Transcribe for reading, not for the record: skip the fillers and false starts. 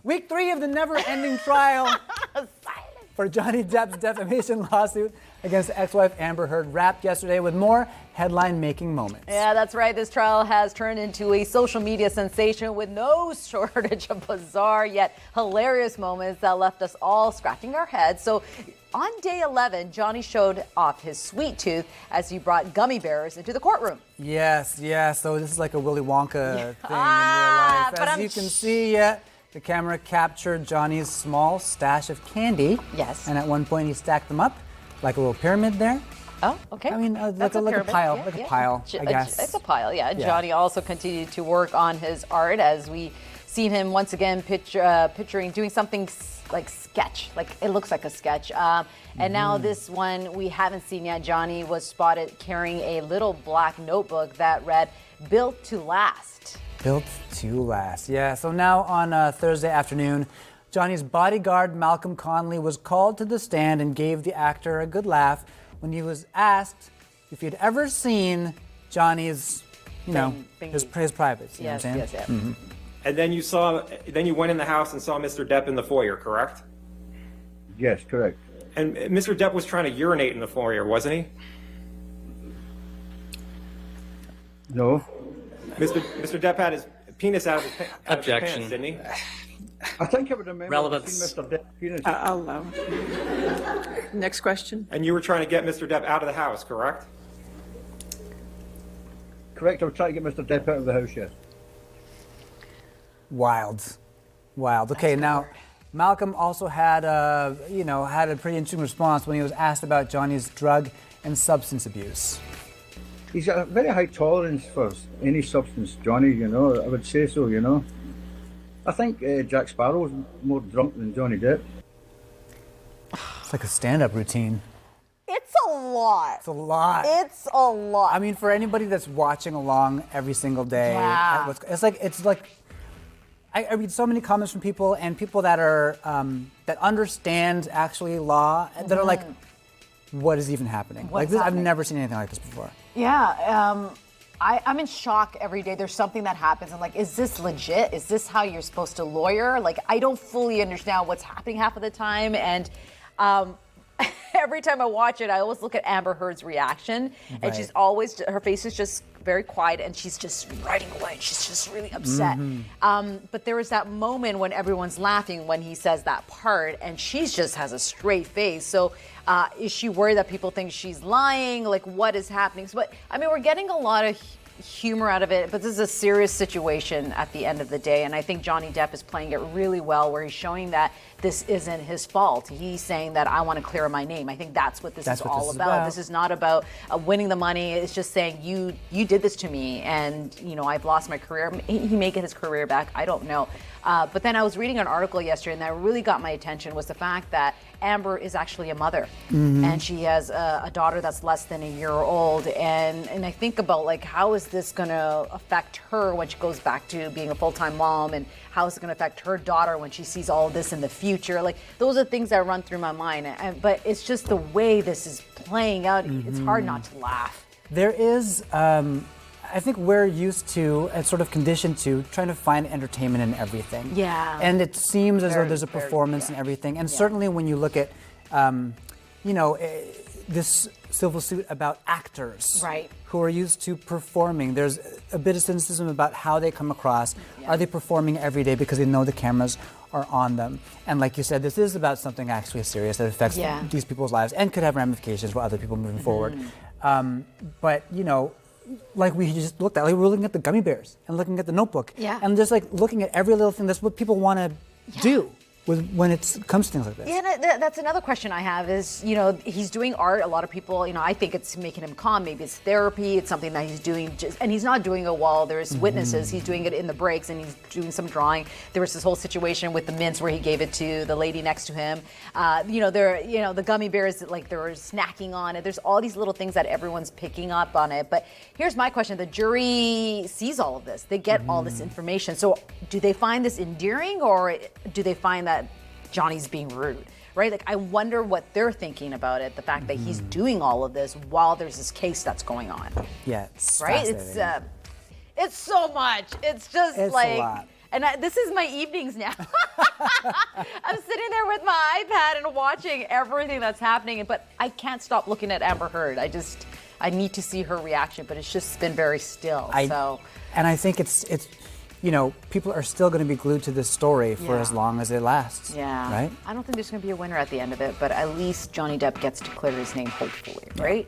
Week 3 of the never-ending trial for Johnny Depp's defamation lawsuit against ex-wife Amber Heard wrapped yesterday with more headline-making moments. Yeah, that's right. This trial has turned into a social media sensation with no shortage of bizarre yet hilarious moments that left us all scratching our heads. So on day 11, Johnny showed off his sweet tooth as he brought gummy bears into the courtroom. Yes. So this is like a Willy Wonka thing in real life. As you can see, the camera captured Johnny's small stash of candy. Yes. And at one point he stacked them up like a little pyramid there. Oh, okay. I mean, like a pile, a pile, I guess. It's a pile, yeah. Johnny also continued to work on his art as we seen him once again picturing doing something like sketch, like it looks like a sketch. And now this one we haven't seen yet. Johnny was spotted carrying a little black notebook that read, "Built to last." Built to last. Yeah, so now on Thursday afternoon, Johnny's bodyguard, Malcolm Conley, was called to the stand and gave the actor a good laugh when he was asked if he'd ever seen Johnny's, his privates. You know what I'm saying? Yes. Mm-hmm. And then you went in the house and saw Mr. Depp in the foyer, correct? Yes, correct. And Mr. Depp was trying to urinate in the foyer, wasn't he? No. Mr. Depp had his penis out of his Objection. pants, didn't he? I think I would remember Relevance. seeing Mr. Depp penis. I'll allow it. Next question. And you were trying to get Mr. Depp out of the house, correct? Correct, I was trying to get Mr. Depp out of the house, yes. Wild. Okay, now Malcolm also had a pretty interesting response when he was asked about Johnny's drug and substance abuse. He's got a very high tolerance for any substance, Johnny, I would say so, I think Jack Sparrow was more drunk than Johnny Depp. It's like a stand-up routine. It's a lot. It's a lot. I mean, for anybody that's watching along every single day, it's like I read so many comments from people and people that are that understand actually law that are like, what is even happening? I've never seen anything like this before. Yeah, I'm in shock every day. There's something that happens. I'm like, is this legit? Is this how you're supposed to lawyer? Like, I don't fully understand what's happening half of the time. And every time I watch it, I always look at Amber Heard's reaction. Right. And she's always, her face is just very quiet and she's just writing away. She's just really upset. But there was that moment when everyone's laughing when he says that part and she just has a straight face. So is she worried that people think she's lying? Like, what is happening? But I mean, we're getting a lot of humor out of it, but this is a serious situation at the end of the day. And I think Johnny Depp is playing it really well where he's showing that this isn't his fault. He's saying that I want to clear my name. I think that's what this is all about. This is not about winning the money. It's just saying you did this to me and, I've lost my career. He may get his career back. I don't know. But then I was reading an article yesterday and that really got my attention was the fact that Amber is actually a mother and she has a daughter that's less than a year old. And I think about like, how is this going to affect her when she goes back to being a full-time mom and how is it going to affect her daughter when she sees all this in the future? Like those are things that run through my mind. But it's just the way this is playing out. It's hard not to laugh. There is, I think we're used to and sort of conditioned to trying to find entertainment in everything. Yeah. And it seems as though there's a performance in everything. And certainly when you look at, this civil suit about actors who are used to performing, there's a bit of cynicism about how they come across. Are they performing every day because they know the cameras are on them? And like you said, this is about something actually serious that affects these people's lives and could have ramifications for other people moving forward. But, like we just looked at, like we were looking at the gummy bears and looking at the notebook and just like looking at every little thing. That's what people want to do when it comes to things like this. Yeah, that's another question I have is, he's doing art. A lot of people, I think it's making him calm. Maybe it's therapy. It's something that he's doing and he's not doing it while there's witnesses. He's doing it in the breaks and he's doing some drawing. There was this whole situation with the mints where he gave it to the lady next to him. The gummy bears, like they were snacking on it. There's all these little things that everyone's picking up on it. But here's my question. The jury sees all of this. They get all this information. So do they find this endearing or do they find that Johnny's being rude, right? Like, I wonder what they're thinking about it, the fact that he's doing all of this while there's this case that's going on. Yeah, it's right? It's so much. It's just it's like, a lot. And this is my evenings now. I'm sitting there with my iPad and watching everything that's happening, but I can't stop looking at Amber Heard. I need to see her reaction, but it's just been very still. And I think it's people are still going to be glued to this story for as long as it lasts. Yeah. Right? I don't think there's going to be a winner at the end of it, but at least Johnny Depp gets to clear his name, hopefully, right?